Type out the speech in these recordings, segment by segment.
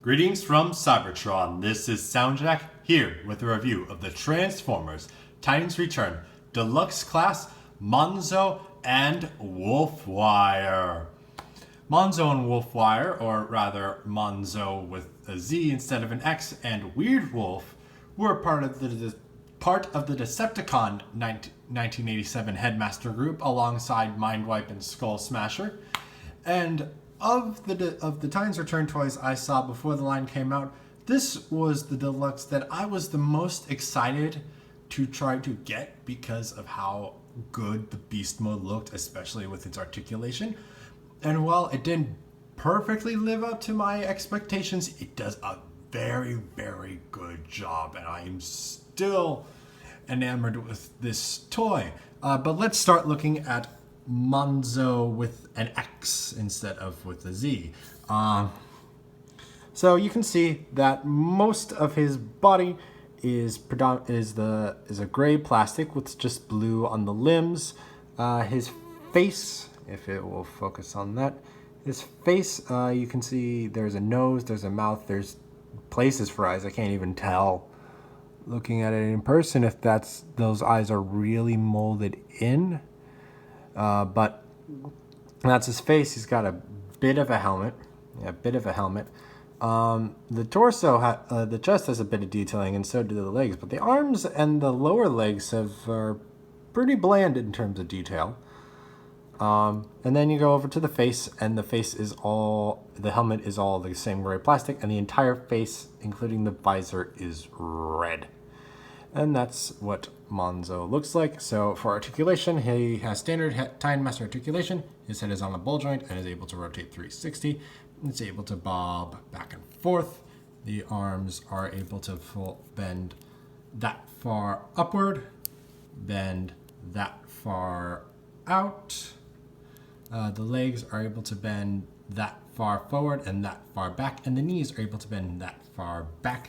Greetings from Cybertron. This is SoundJack here with a review of the Transformers Titans Return Deluxe Class Monxo and Wolfwire. Monxo and Wolfwire, or rather Monxo with a Z instead of an X, and Weird Wolf were part of the Decepticon 1987 Headmaster group alongside Mindwipe and Skull Smasher. And of the Titans Return toys I saw before the line came out, this was the deluxe that I was the most excited to try to get because of how good the beast mode looked, especially with its articulation. And while it didn't perfectly live up to my expectations, it does a very, very good job, and I am still enamored with this toy. But let's start looking at Monxo with an X instead of with a Z. So you can see that most of his body is a gray plastic with just blue on the limbs. His face, if it will focus on that, his face, you can see there's a nose, there's a mouth, there's places for eyes. I can't even tell looking at it in person if those eyes are really molded in. But that's his face. He's got a bit of a helmet. The torso, the chest has a bit of detailing, and so do the legs. But the arms and the lower legs are pretty bland in terms of detail. And then you go over to the face, and the helmet is all the same gray plastic, and the entire face, including the visor, is red. And that's what Monxo looks like. So for articulation, he has standard Titan Master articulation. His head is on a ball joint and is able to rotate 360. It's able to bob back and forth. The arms are able to bend that far upward, bend that far out. The legs are able to bend that far forward and that far back, and the knees are able to bend that far back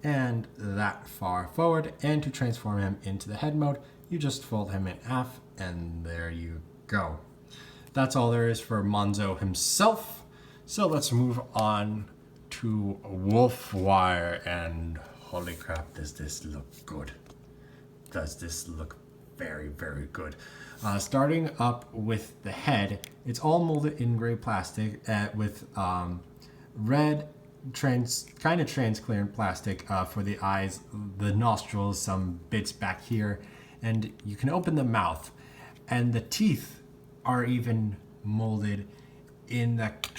and that far forward. And to transform him into the head mode, you just fold him in half, and there you go. That's all there is for Monxo himself. So let's move on to Wolfwire, and holy crap, does this look good. Does this look very, very good. Starting up with the head, it's all molded in gray plastic with red kind of transparent plastic for the eyes, the nostrils, some bits back here, and you can open the mouth, and the teeth are even molded in that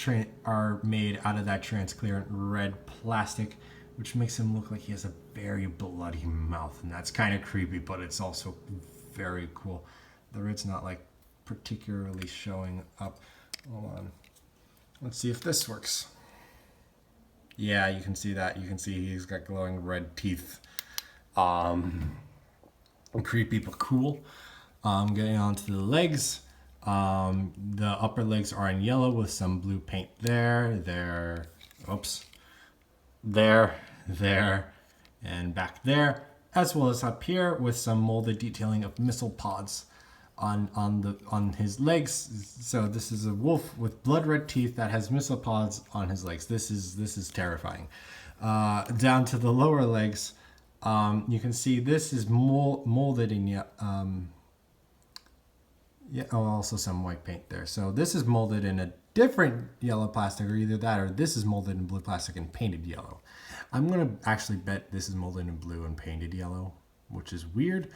are made out of that transparent red plastic, which makes him look like he has a very bloody mouth, and that's kind of creepy, but it's also very cool. The red's not like particularly showing up. Hold on, let's see if this works. Yeah, you can see that. You can see he's got glowing red teeth. Creepy but cool. Getting on to the legs. The upper legs are in yellow with some blue paint there, and back there, as well as up here with some molded detailing of missile pods on his legs. So this is a wolf with blood red teeth that has missile pods on his legs. This is terrifying. Down to the lower legs, you can see this is molded in also some white paint there. So this is molded in a different yellow plastic, or either that or this is molded in blue plastic and painted yellow. I'm gonna actually bet this is molded in blue and painted yellow, which is weird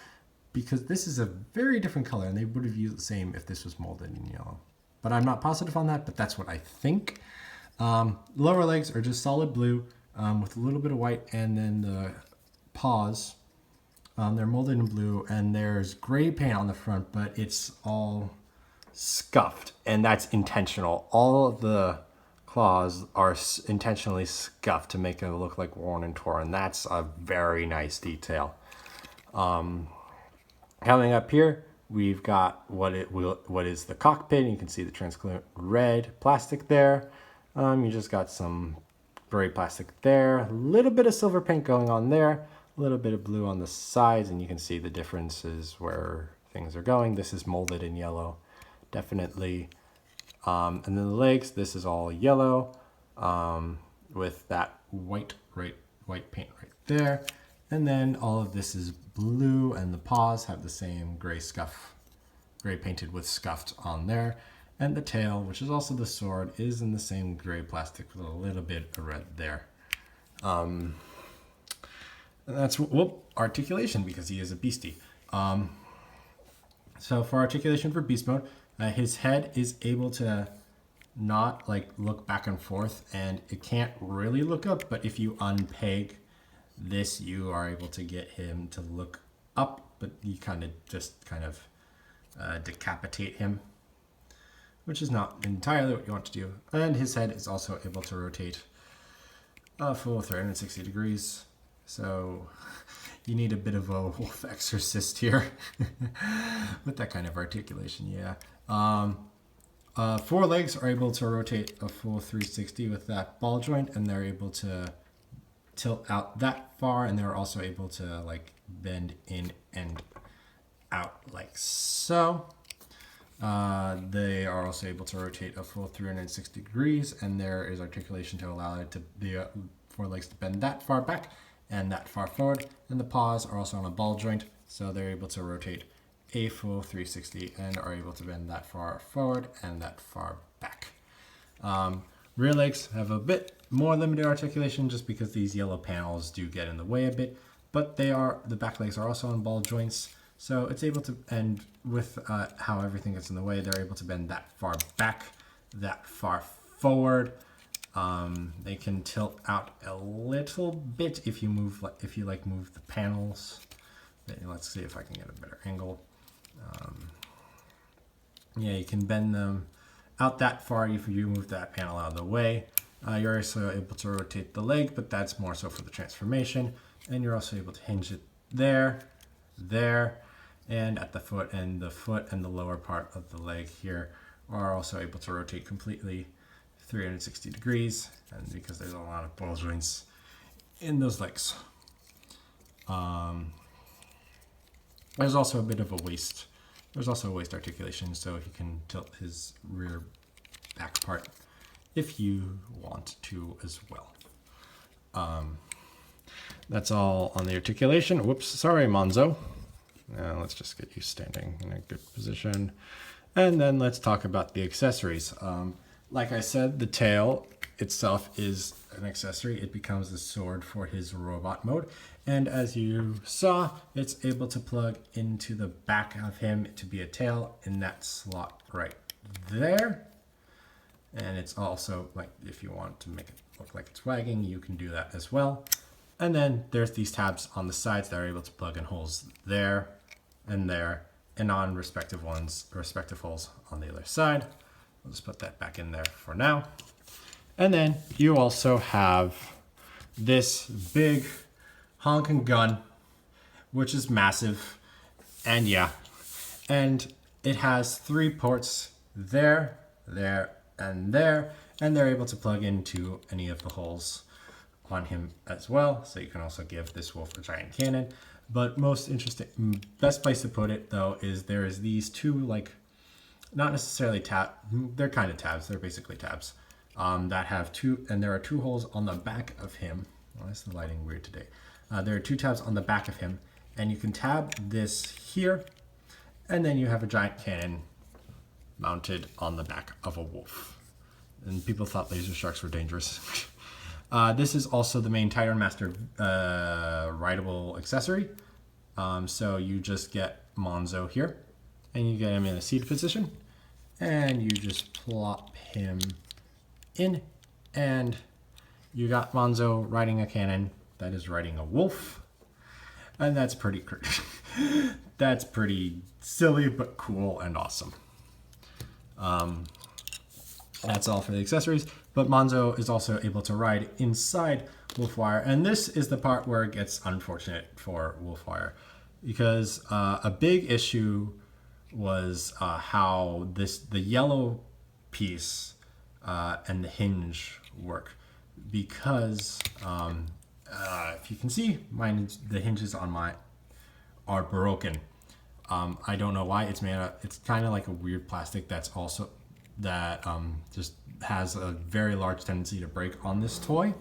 because this is a very different color, and they would have used the same if this was molded in yellow. But I'm not positive on that, but that's what I think. Lower legs are just solid blue with a little bit of white, and then the paws, they're molded in blue, and there's gray paint on the front, but it's all scuffed, and that's intentional. All of the claws are intentionally scuffed to make it look like worn and torn. That's a very nice detail. Coming up here, we've got what is the cockpit. You can see the transparent red plastic there. You just got some gray plastic there, a little bit of silver paint going on there, a little bit of blue on the sides, and you can see the differences where things are going. This is molded in yellow, definitely. And then the legs, this is all yellow. with that white paint right there. And then all of this is blue, and the paws have the same gray painted with scuffed on there. And the tail, which is also the sword, is in the same gray plastic with a little bit of red there. And that's articulation, because he is a beastie. So for articulation for beast mode, his head is able to not like look back and forth, and it can't really look up, but if you unpeg this, you are able to get him to look up, but you kind of decapitate him, which is not entirely what you want to do. And his head is also able to rotate a full 360 degrees. So you need a bit of a wolf exorcist here with that kind of articulation, yeah. Four legs are able to rotate a full 360 with that ball joint, and they're able to tilt out that far, and they're also able to like bend in and out like so. They are also able to rotate a full 360 degrees, and there is articulation to allow it to the four legs to bend that far back and that far forward. And the paws are also on a ball joint, so they're able to rotate a full 360 and are able to bend that far forward and that far back. Rear legs have a bit more limited articulation just because these yellow panels do get in the way a bit, but the back legs are also on ball joints, so it's able to, and with how everything gets in the way, they're able to bend that far back, that far forward. They can tilt out a little bit if you move the panels. Let's see if I can get a better angle. Yeah, you can bend them out that far if you move that panel out of the way. You're also able to rotate the leg, but that's more so for the transformation. And you're also able to hinge it there, and at the foot, and the lower part of the leg here are also able to rotate completely 360 degrees, and because there's a lot of ball joints in those legs. There's also a bit of a waist. There's also a waist articulation, so he can tilt his rear back part if you want to as well. That's all on the articulation. Whoops, sorry, Monxo. Let's just get you standing in a good position. And then let's talk about the accessories. Like I said, the tail itself is an accessory. It becomes the sword for his robot mode. And as you saw, it's able to plug into the back of him to be a tail in that slot right there. And it's also, like, if you want to make it look like it's wagging, you can do that as well. And then there's these tabs on the sides that are able to plug in holes there, and on respective holes on the other side. I'll just put that back in there for now. And then you also have this big honking gun, which is massive, and it has 3 ports there, and there, and they're able to plug into any of the holes on him as well. So you can also give this wolf a giant cannon. But best place to put it though is there's these 2, like, not necessarily they're kind of tabs. They're basically tabs that have 2, and there are 2 holes on the back of him. Why is the lighting weird today? There are 2 tabs on the back of him, and you can tab this here, and then you have a giant cannon mounted on the back of a wolf. And people thought laser sharks were dangerous. This is also the main Titan Master rideable accessory. So you just get Monxo here, and you get him in a seated position, and you just plop him in, and you got Monxo riding a cannon that is riding a wolf, and that's pretty that's pretty silly but cool and awesome. That's all for the accessories, but Monxo is also able to ride inside Wolfwire, and this is the part where it gets unfortunate for Wolfwire, because a big issue was how the yellow piece and the hinge work, because if you can see, the hinges on mine are broken. I don't know why. It's made of, it's kind of like a weird plastic that's also that just has a very large tendency to break on this toy.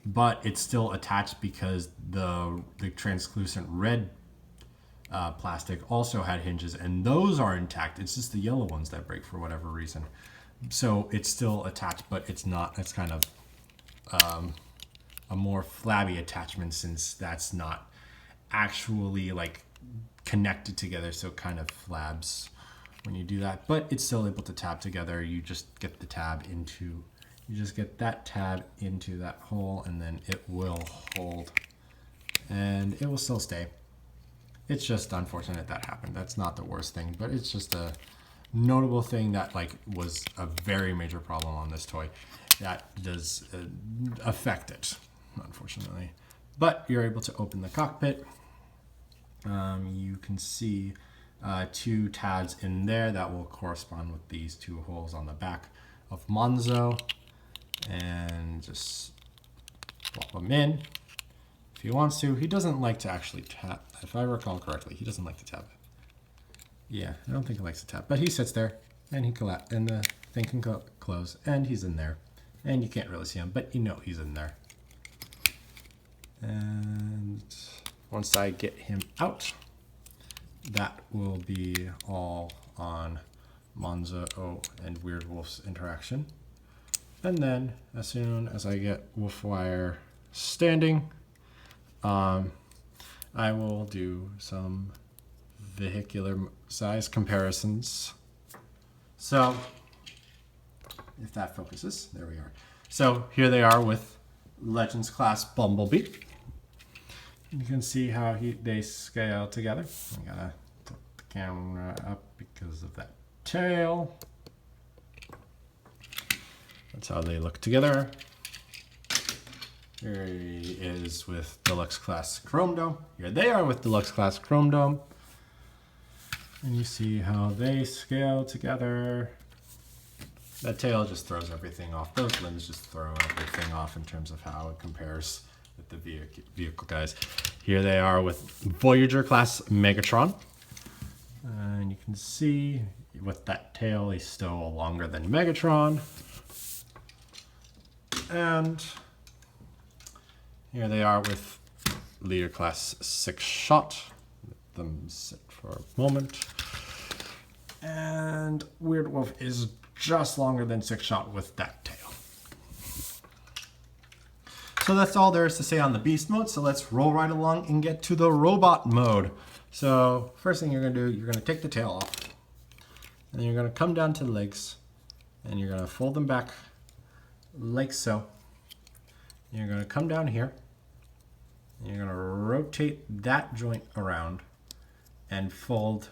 But it's still attached because the translucent red plastic also had hinges, and those are intact. It's just the yellow ones that break for whatever reason. So it's still attached, but it's not. It's kind of a more flabby attachment, since that's not actually like connected together, so it kind of flabs when you do that. But it's still able to tab together. You just get the tab into, you just get that tab into that hole, and then it will hold, and it will still stay. It's just unfortunate that happened. That's not the worst thing, but it's just a notable thing that like was a very major problem on this toy that does affect it, unfortunately. But you're able to open the cockpit. You can see 2 tabs in there that will correspond with these 2 holes on the back of Monxo, and just plop them in if he wants to. He doesn't like to actually tap, if I recall correctly. He doesn't like to tap. Yeah, I don't think he likes to tap, but he sits there and and the thing can close, and he's in there, and you can't really see him, but you know he's in there. And once I get him out, that will be all on Monxo and Weird Wolf's interaction. And then as soon as I get Wolfwire standing, I will do some vehicular size comparisons. So if that focuses, there we are. So here they are with Legends class Bumblebee. You can see how they scale together. I gotta put the camera up because of that tail. That's how they look together. Here he is with Deluxe class Chrome Dome. Here they are with Deluxe class Chrome Dome. And you see how they scale together. That tail just throws everything off. Those limbs just throw everything off in terms of how it compares with the vehicle guys. Here they are with Voyager class Megatron. And you can see with that tail, he's still longer than Megatron. And here they are with Leader class 6 Shot. Let them sit for a moment. And Weird Wolf is just longer than 6 Shot with that tail. So that's all there is to say on the beast mode. So let's roll right along and get to the robot mode. So first thing you're gonna do, you're gonna take the tail off, and then you're gonna come down to the legs, and you're gonna fold them back like so. And you're gonna come down here, and you're gonna rotate that joint around and fold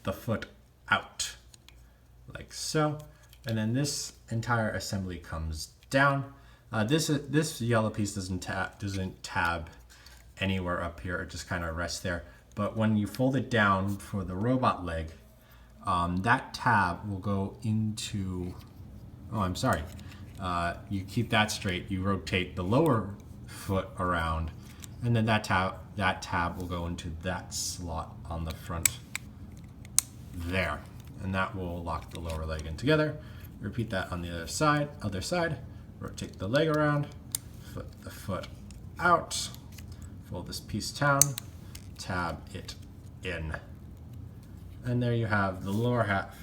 the foot out like so. And then this entire assembly comes down. This yellow piece doesn't tab anywhere up here. It just kind of rests there. But when you fold it down for the robot leg, that tab will go into, oh, I'm sorry. You keep that straight. You rotate the lower foot around, and then that tab will go into that slot on the front there. And that will lock the lower leg in together. Repeat that on the other side. Rotate the leg around, foot the foot out, fold this piece down, tab it in. And there you have the lower half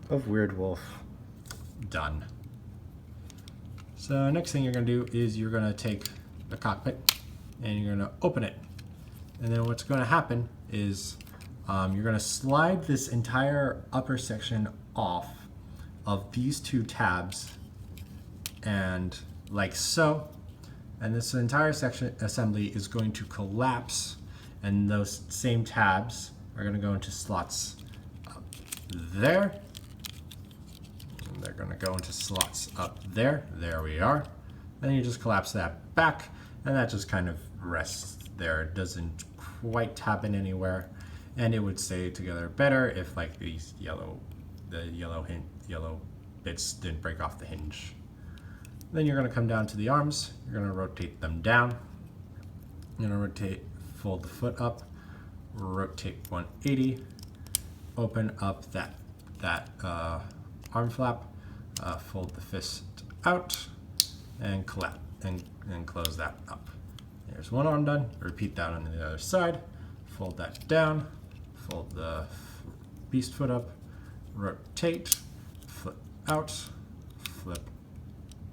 of Weird Wolf done. So next thing you're gonna do is you're gonna take the cockpit and you're gonna open it. And then what's gonna happen is you're gonna slide this entire upper section off of these 2 tabs, and like so, and this entire section assembly is going to collapse, and those same tabs are going to go into slots up there, and they're going to go into slots up there. There we are. Then you just collapse that back, and that just kind of rests there. It doesn't quite tap in anywhere, and it would stay together better if like these yellow bits didn't break off the hinge. Then you're going to come down to the arms. You're going to rotate them down. You're going to fold the foot up, rotate 180, open up that that arm flap, fold the fist out, and collapse and close that up. There's one arm done. Repeat that on the other side. Fold that down. Fold the beast foot up. Rotate. Flip out. Flip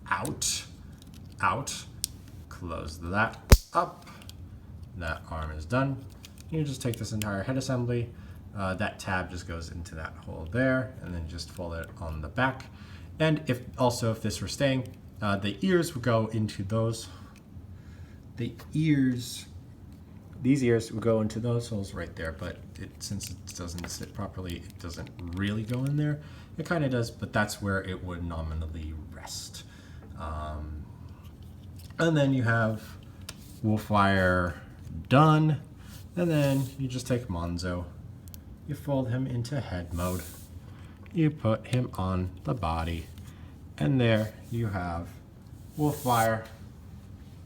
out. Out. Close that up. That arm is done. You just take this entire head assembly. That tab just goes into that hole there, and then just fold it on the back. And if this were staying, the ears would go into those. These ears would go into those holes right there, but since it doesn't sit properly, it doesn't really go in there. It kind of does, but that's where it would nominally rest. And then you have Wolfwire done, and then you just take Monxo. You fold him into head mode. You put him on the body, and there you have Wolfwire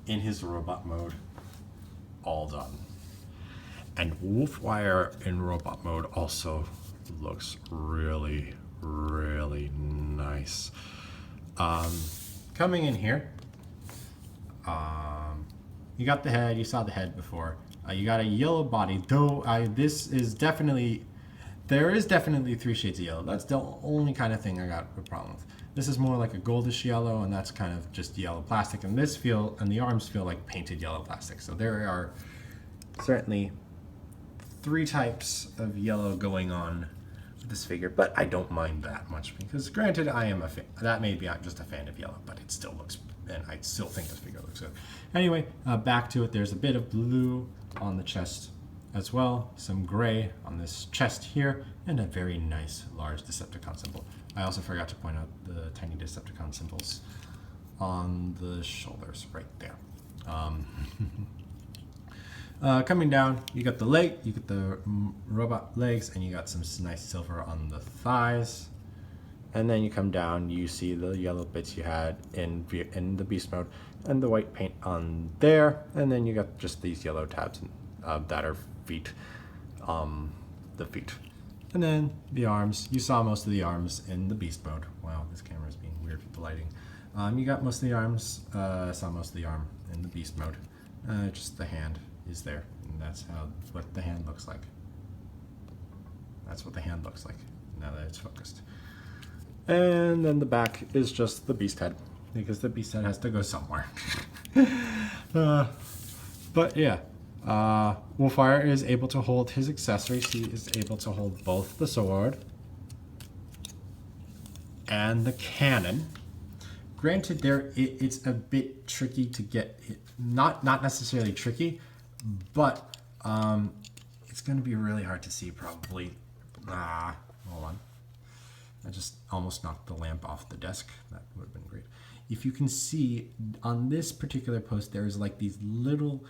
in his robot mode, all done. And Wolfwire in robot mode also looks really, really nice. Coming in here, you got the head, you saw the head before. You got a yellow body, though there is definitely 3 shades of yellow. That's the only kind of thing I got a problem with. This is more like a goldish yellow, and that's kind of just yellow plastic. And the arms feel like painted yellow plastic. So there are certainly 3 types of yellow going on with this figure, but I don't mind that much because, granted, I am a fan. That may be I'm just a fan of yellow, but it still looks, and I still think this figure looks good. Anyway, back to it. There's a bit of blue on the chest as well, some gray on this chest here, and a very nice large Decepticon symbol. I also forgot to point out the tiny Decepticon symbols on the shoulders right there. Coming down, you got the leg, you get the robot legs, and you got some nice silver on the thighs. And then you come down, you see the yellow bits you had in the beast mode, and the white paint on there. And then you got just these yellow tabs that are feet, the feet. And then the arms, you saw most of the arms in the beast mode. Wow, this camera is being weird with the lighting. You got most of the arms, saw most of the arm in the beast mode. Just the hand is there, and that's what the hand looks like. That's what the hand looks like now that it's focused. And then the back is just the beast head, because the beast head has to go somewhere. But yeah, Wolfwire is able to hold his accessories. He is able to hold both the sword and the cannon. Granted, it's a bit tricky to get it. Not necessarily tricky, but it's going to be really hard to see probably. Hold on. I just almost knocked the lamp off the desk. That would have been great. If you can see on this particular post, there's like these little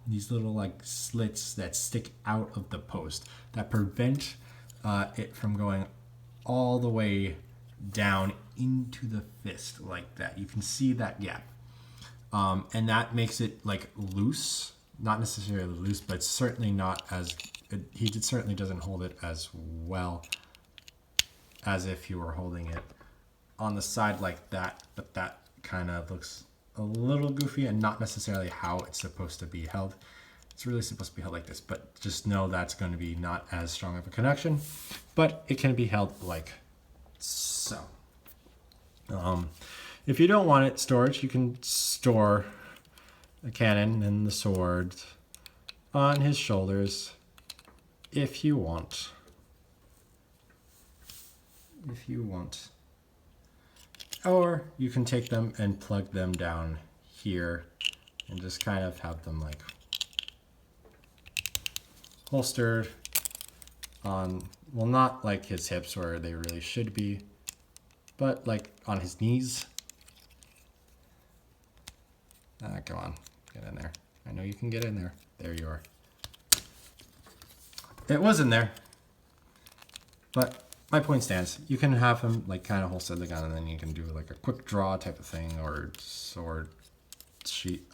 these little like slits that stick out of the post that prevent it from going all the way down into the fist like that. You can see that gap. And that makes it like loose, not necessarily loose, but certainly not as, certainly doesn't hold it as well as if you were holding it on the side like that, but that kind of looks a little goofy and not necessarily how it's supposed to be held. It's really supposed to be held like this, but just know that's going to be not as strong of a connection, but it can be held like so. If you don't want it storage, you can store the cannon and the sword on his shoulders if you want. Or you can take them and plug them down here and just kind of have them like holstered on, well, not like his hips where they really should be, but like on his knees. Come on, get in there. I know you can get in there. There you are. It was in there, but my point stands. You can have him like kind of holster the gun, and then you can do like a quick draw type of thing, or sword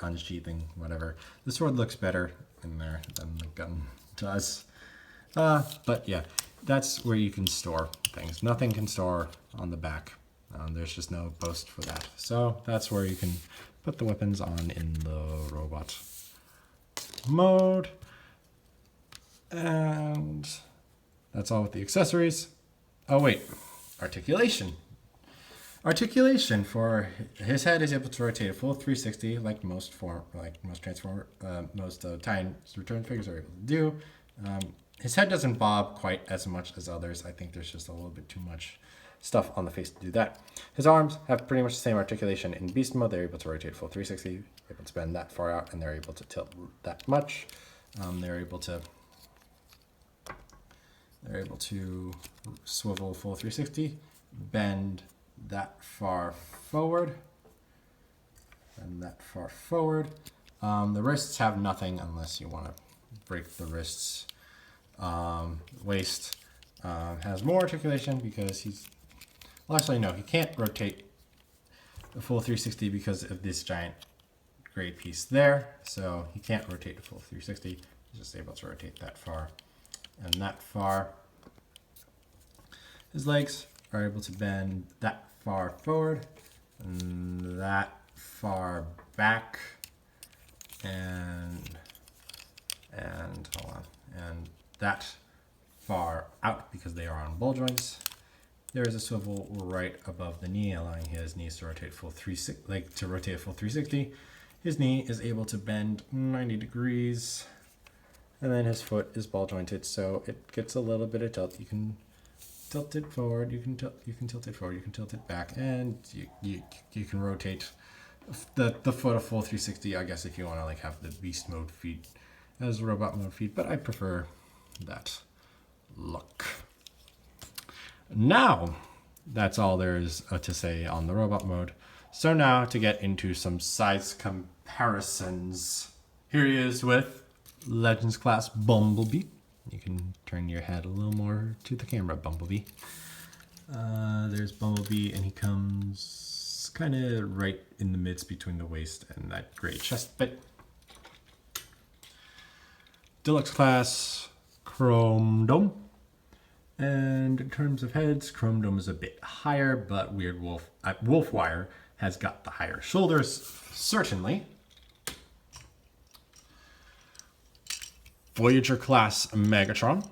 unsheathing, whatever. The sword looks better in there than the gun does. But yeah, that's where you can store things. Nothing can store on the back. There's just no post for that. So that's where you can put the weapons on in the robot mode. And that's all with the accessories. Oh wait, articulation. Articulation for his head is able to rotate a full 360, like most Titan return figures are able to do. His head doesn't bob quite as much as others. I think there's just a little bit too much stuff on the face to do that. His arms have pretty much the same articulation in beast mode. They're able to rotate full 360, able to bend that far out, and they're able to tilt that much. They're able to swivel full 360, bend that far forward, and that far forward. The wrists have nothing unless you want to break the wrists. Waist has more articulation because well, actually no, he can't rotate the full 360 because of this giant gray piece there. So he can't rotate the full 360. He's just able to rotate that far and that far. His legs are able to bend that far forward and that far back and hold on, and that far out because they are on ball joints. There is a swivel right above the knee, allowing his knees to rotate full 360. His knee is able to bend 90 degrees, and then his foot is ball jointed, so it gets a little bit of tilt. You can tilt it forward, you can tilt it forward, you can tilt it back, and you can rotate the foot a full 360. I guess if you want to like have the beast mode feet as robot mode feet, but I prefer that look. Now, that's all there is to say on the robot mode. So now to get into some size comparisons. Here he is with Legends class Bumblebee. You can turn your head a little more to the camera, Bumblebee. There's Bumblebee, and he comes kind of right in the midst between the waist and that gray chest bit. Deluxe class Chrome Dome. And in terms of heads, Chrome Dome is a bit higher, but Wolfwire has got the higher shoulders, certainly. Voyager class Megatron.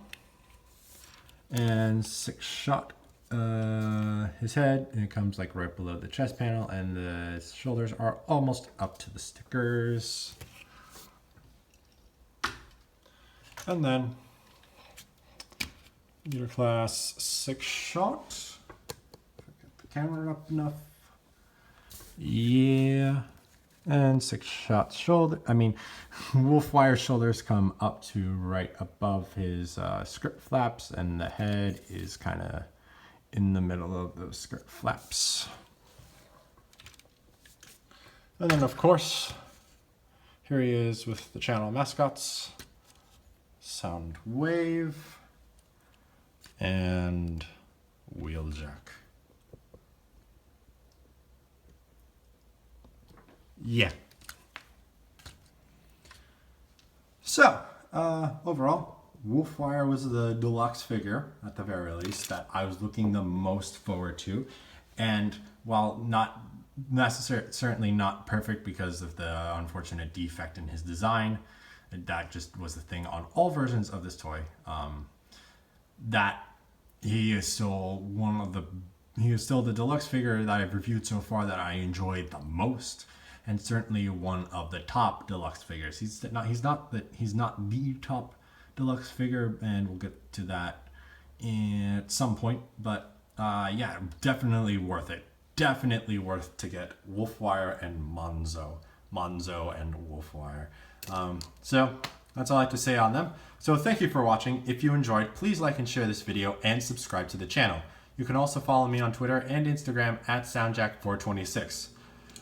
And 6-shot his head, and it comes like right below the chest panel, and the shoulders are almost up to the stickers. And then Leader class 6-shot. Get the camera up enough. Yeah. And 6-shot shoulder. Wolfwire shoulders come up to right above his skirt flaps, and the head is kind of in the middle of those skirt flaps. And then, of course, here he is with the channel mascots. Soundwave and Wheeljack. Yeah. So, overall, Wolfwire was the deluxe figure, at the very least, that I was looking the most forward to. And while not certainly not perfect because of the unfortunate defect in his design, that just was the thing on all versions of this toy, that he is still the deluxe figure that I've reviewed so far that I enjoyed the most, and certainly one of the top deluxe figures. He's not the top deluxe figure, and we'll get to that at some point. But yeah, definitely worth it. Definitely worth to get Wolfwire and Monxo and Wolfwire. So that's all I have to say on them. So thank you for watching. If you enjoyed, please like and share this video and subscribe to the channel. You can also follow me on Twitter and Instagram at SoundJack426.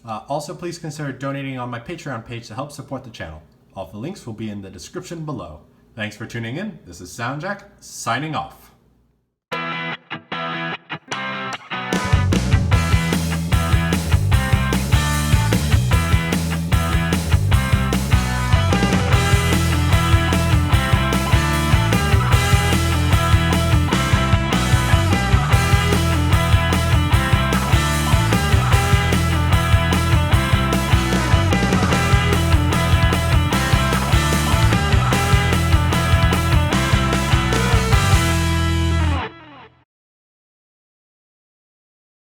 Also, please consider donating on my Patreon page to help support the channel. All of the links will be in the description below. Thanks for tuning in. This is SoundJack, signing off.